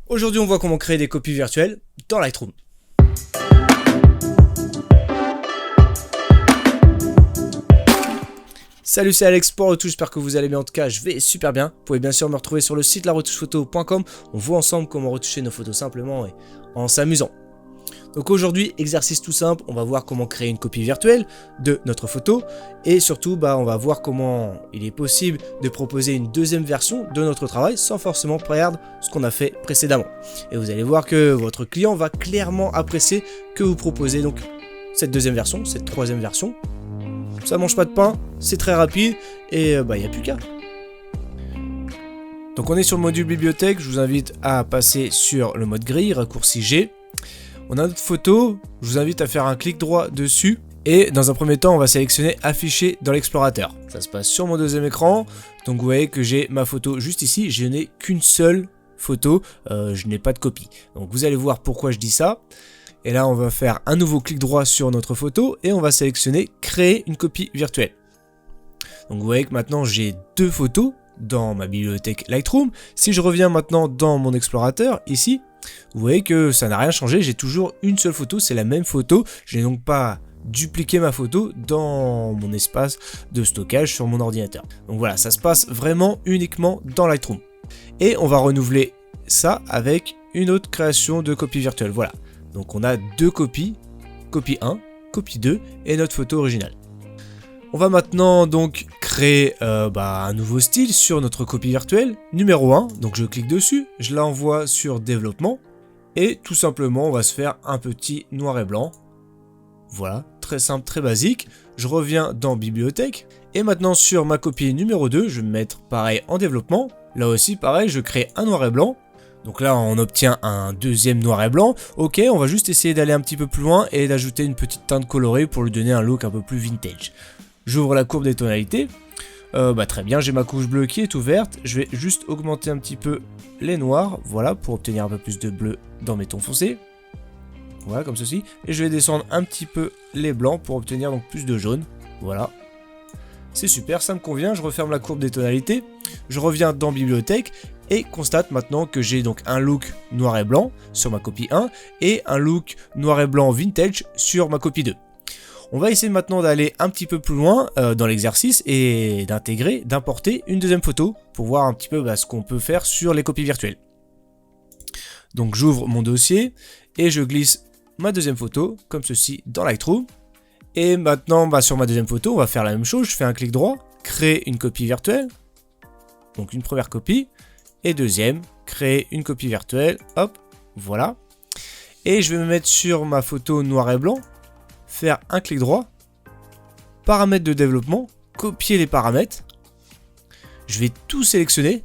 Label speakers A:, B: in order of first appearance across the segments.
A: Aujourd'hui, on voit comment créer des copies virtuelles dans Lightroom. Salut, c'est Alex pour Retouche, j'espère que vous allez bien. En tout cas, je vais super bien. Vous pouvez bien sûr me retrouver sur le site laretouchephoto.com. On voit ensemble comment retoucher nos photos simplement et en s'amusant. Donc aujourd'hui, exercice tout simple, on va voir comment créer une copie virtuelle de notre photo et surtout on va voir comment il est possible de proposer une deuxième version de notre travail sans forcément perdre ce qu'on a fait précédemment. Et vous allez voir que votre client va clairement apprécier que vous proposez donc cette deuxième version, cette troisième version. Ça mange pas de pain, c'est très rapide et il n'y a plus qu'à. Donc on est sur le module bibliothèque, je vous invite à passer sur le mode grille, raccourci G. On a notre photo, je vous invite à faire un clic droit dessus et dans un premier temps on va sélectionner afficher dans l'explorateur. Ça se passe sur mon deuxième écran, donc vous voyez que j'ai ma photo juste ici, je n'ai qu'une seule photo, je n'ai pas de copie. Donc vous allez voir pourquoi je dis ça. Et là on va faire un nouveau clic droit sur notre photo et on va sélectionner créer une copie virtuelle. Donc vous voyez que maintenant j'ai deux photos dans ma bibliothèque Lightroom. Si je reviens maintenant dans mon explorateur ici, vous voyez que ça n'a rien changé, j'ai toujours une seule photo, c'est la même photo, je n'ai donc pas dupliqué ma photo dans mon espace de stockage sur mon ordinateur. Donc voilà, ça se passe vraiment uniquement dans Lightroom. Et on va renouveler ça avec une autre création de copie virtuelle, voilà. Donc on a deux copies, copie 1, copie 2 et notre photo originale. On va maintenant donc créer un nouveau style sur notre copie virtuelle, numéro 1, donc je clique dessus, je l'envoie sur développement, et tout simplement on va se faire un petit noir et blanc. Voilà, très simple, très basique. Je reviens dans bibliothèque, et maintenant sur ma copie numéro 2, je vais me mettre pareil en développement. Là aussi pareil, je crée un noir et blanc. Donc là on obtient un deuxième noir et blanc. Ok, on va juste essayer d'aller un petit peu plus loin et d'ajouter une petite teinte colorée pour lui donner un look un peu plus vintage. J'ouvre la courbe des tonalités. Très bien, j'ai ma couche bleue qui est ouverte. Je vais juste augmenter un petit peu les noirs, voilà, pour obtenir un peu plus de bleu dans mes tons foncés. Voilà, comme ceci. Et je vais descendre un petit peu les blancs pour obtenir donc plus de jaune. Voilà. C'est super, ça me convient. Je referme la courbe des tonalités. Je reviens dans bibliothèque et constate maintenant que j'ai donc un look noir et blanc sur ma copie 1 et un look noir et blanc vintage sur ma copie 2. On va essayer maintenant d'aller un petit peu plus loin dans l'exercice et d'importer une deuxième photo pour voir un petit peu ce qu'on peut faire sur les copies virtuelles. Donc j'ouvre mon dossier et je glisse ma deuxième photo comme ceci dans Lightroom. Et maintenant sur ma deuxième photo on va faire la même chose, je fais un clic droit, créer une copie virtuelle. Donc une première copie et deuxième, créer une copie virtuelle, hop, voilà. Et je vais me mettre sur ma photo noir et blanc. Faire un clic droit, paramètres de développement, copier les paramètres, je vais tout sélectionner,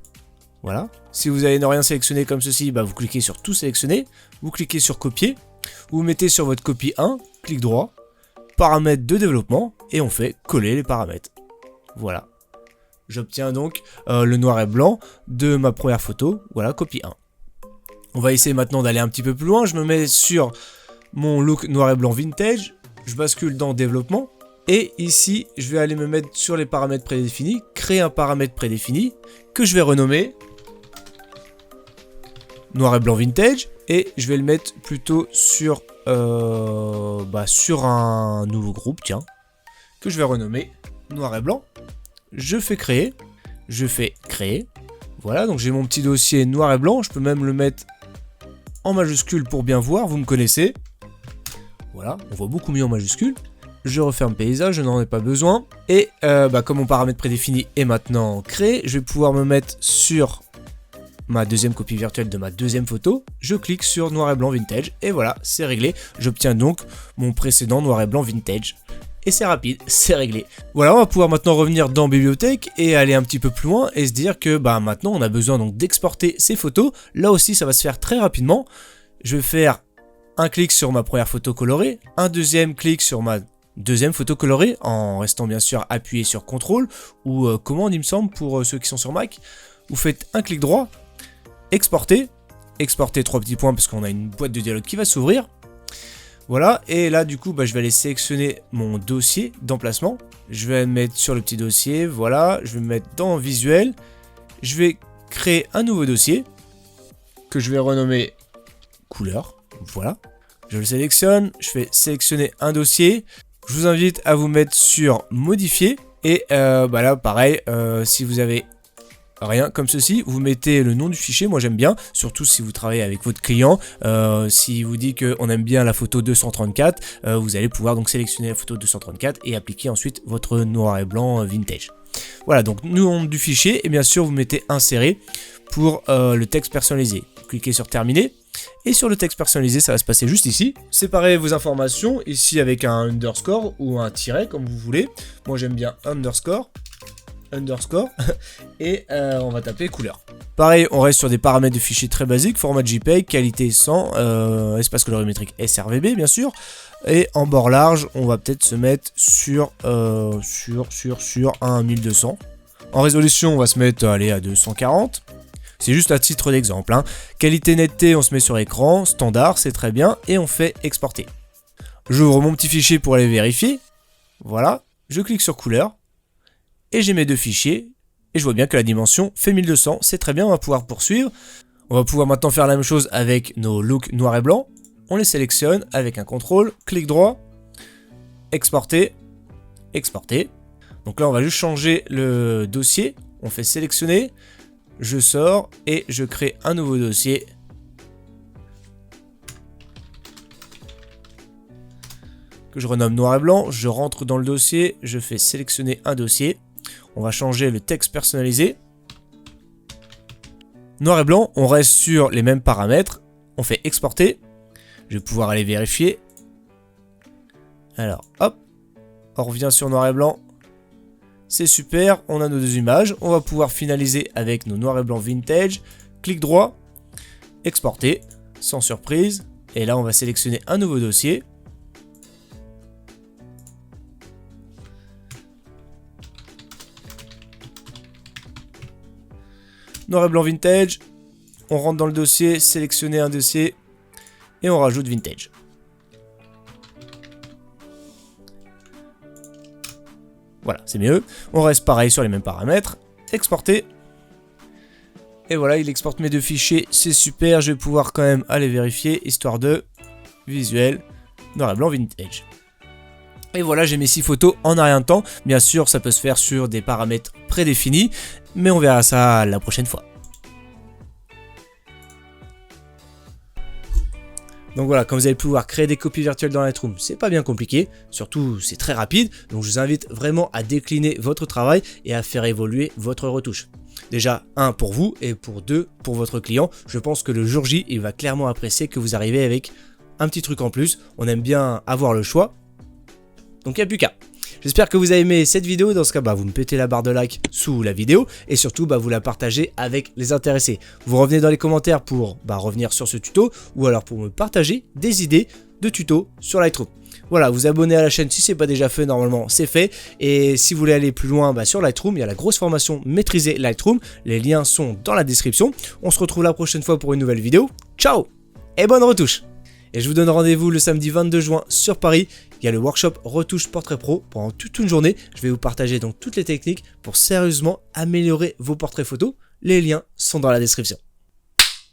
A: voilà, si vous allez ne rien sélectionner comme ceci, vous cliquez sur tout sélectionner, vous cliquez sur copier, vous mettez sur votre copie 1, clic droit, paramètres de développement, et on fait coller les paramètres, voilà, j'obtiens donc le noir et blanc de ma première photo, voilà, copie 1. On va essayer maintenant d'aller un petit peu plus loin, je me mets sur mon look noir et blanc vintage, je bascule dans développement et ici je vais aller me mettre sur les paramètres prédéfinis, créer un paramètre prédéfini que je vais renommer noir et blanc vintage et je vais le mettre plutôt sur, sur un nouveau groupe que je vais renommer noir et blanc. Je fais créer, voilà, donc j'ai mon petit dossier noir et blanc, je peux même le mettre en majuscule pour bien voir, vous me connaissez. Voilà, on voit beaucoup mieux en majuscule. Je referme paysage, je n'en ai pas besoin. Et comme mon paramètre prédéfini est maintenant créé, je vais pouvoir me mettre sur ma deuxième copie virtuelle de ma deuxième photo. Je clique sur noir et blanc vintage et voilà, c'est réglé. J'obtiens donc mon précédent noir et blanc vintage. Et c'est rapide, c'est réglé. Voilà, on va pouvoir maintenant revenir dans bibliothèque et aller un petit peu plus loin et se dire que maintenant on a besoin donc d'exporter ces photos. Là aussi, ça va se faire très rapidement. Je vais faire un clic sur ma première photo colorée, un deuxième clic sur ma deuxième photo colorée, en restant bien sûr appuyé sur CTRL ou commande il me semble pour ceux qui sont sur Mac. Vous faites un clic droit, exporter, trois petits points parce qu'on a une boîte de dialogue qui va s'ouvrir. Voilà, et là du coup je vais aller sélectionner mon dossier d'emplacement. Je vais me mettre sur le petit dossier, voilà, je vais me mettre dans visuel. Je vais créer un nouveau dossier. que je vais renommer couleur. Voilà. Je le sélectionne, je fais sélectionner un dossier. Je vous invite à vous mettre sur modifier. Et bah là, pareil, si vous avez rien comme ceci, vous mettez le nom du fichier. Moi j'aime bien, surtout si vous travaillez avec votre client. Si vous dit qu'on aime bien la photo 234, vous allez pouvoir donc sélectionner la photo 234 et appliquer ensuite votre noir et blanc vintage. Voilà, donc nom du fichier, et bien sûr vous mettez insérer pour le texte personnalisé. Cliquez sur terminer. Et sur le texte personnalisé, ça va se passer juste ici. Séparez vos informations ici avec un underscore ou un tiret comme vous voulez. Moi j'aime bien underscore et on va taper couleur. Pareil, on reste sur des paramètres de fichiers très basiques, format JPEG, qualité 100, espace colorimétrique sRGB bien sûr. Et en bord large, on va peut-être se mettre sur un 1200. En résolution, on va se mettre à 240. C'est juste à titre d'exemple. Hein. Qualité netteté, on se met sur écran, standard, c'est très bien, et on fait exporter. J'ouvre mon petit fichier pour aller vérifier. Voilà, je clique sur couleur, et j'ai mes deux fichiers, et je vois bien que la dimension fait 1200, c'est très bien, on va pouvoir poursuivre. On va pouvoir maintenant faire la même chose avec nos looks noir et blanc. On les sélectionne avec un contrôle, clic droit, exporter, exporter. Donc là, on va juste changer le dossier, on fait sélectionner. Je sors et je crée un nouveau dossier. Que je renomme noir et blanc. Je rentre dans le dossier. Je fais sélectionner un dossier. On va changer le texte personnalisé. Noir et blanc, on reste sur les mêmes paramètres. On fait exporter. Je vais pouvoir aller vérifier. Alors, hop. On revient sur noir et blanc. C'est super, on a nos deux images. On va pouvoir finaliser avec nos noirs et blancs vintage. Clic droit, exporter, sans surprise. Et là, on va sélectionner un nouveau dossier. Noir et blanc vintage. On rentre dans le dossier, sélectionner un dossier. Et on rajoute vintage. Voilà, c'est mieux. On reste pareil sur les mêmes paramètres. Exporter. Et voilà, il exporte mes deux fichiers. C'est super. Je vais pouvoir quand même aller vérifier. Histoire de visuel noir et blanc vintage. Et voilà, j'ai mes 6 photos en un rien de temps. Bien sûr, ça peut se faire sur des paramètres prédéfinis. Mais on verra ça la prochaine fois. Donc voilà, comme vous allez pouvoir créer des copies virtuelles dans Lightroom, c'est pas bien compliqué, surtout c'est très rapide, donc je vous invite vraiment à décliner votre travail et à faire évoluer votre retouche. Déjà, 1 pour vous et pour 2 pour votre client, je pense que le jour J, il va clairement apprécier que vous arrivez avec un petit truc en plus, on aime bien avoir le choix, donc il n'y a plus qu'à. J'espère que vous avez aimé cette vidéo, dans ce cas vous me pétez la barre de like sous la vidéo et surtout vous la partagez avec les intéressés. Vous revenez dans les commentaires pour revenir sur ce tuto ou alors pour me partager des idées de tutos sur Lightroom. Voilà, vous abonnez à la chaîne si ce n'est pas déjà fait, normalement c'est fait. Et si vous voulez aller plus loin sur Lightroom, il y a la grosse formation Maîtriser Lightroom, les liens sont dans la description. On se retrouve la prochaine fois pour une nouvelle vidéo. Ciao et bonne retouche! Et je vous donne rendez-vous le samedi 22 juin sur Paris. Il y a le workshop Retouche Portrait Pro pendant toute une journée. Je vais vous partager donc toutes les techniques pour sérieusement améliorer vos portraits photos. Les liens sont dans la description.